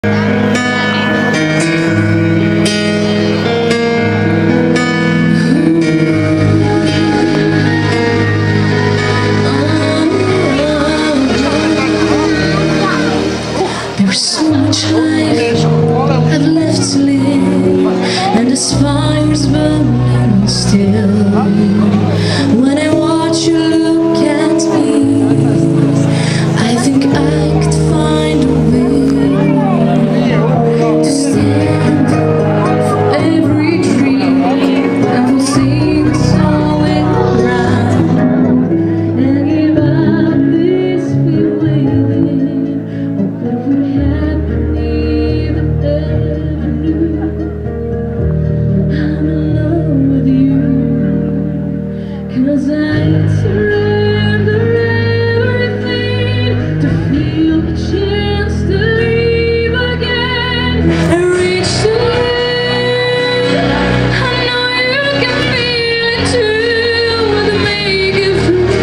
There's so much life I've left to live, and this fire's burning still. When I watch you look at me, I think I could find a way to stand for every dream and we'll sing a song around and give up this feeling. What would happen if I ever knew I'm in love with you? 'Cause I surrender everything to feel a chance to leave again and reach to you. I know you can feel it too. To make it through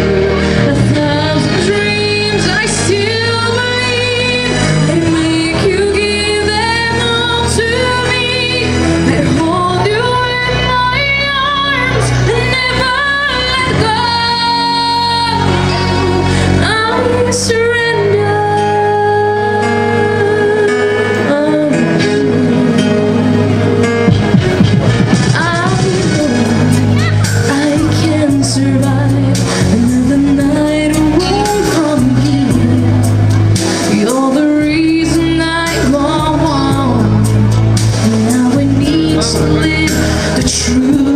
1,000 dreams I still believe. I'd make you give them all to me. I'd hold you in my arms and never let go. I surrender. I can survive another night away from you. You're the reason I go on. Now we need to live the truth.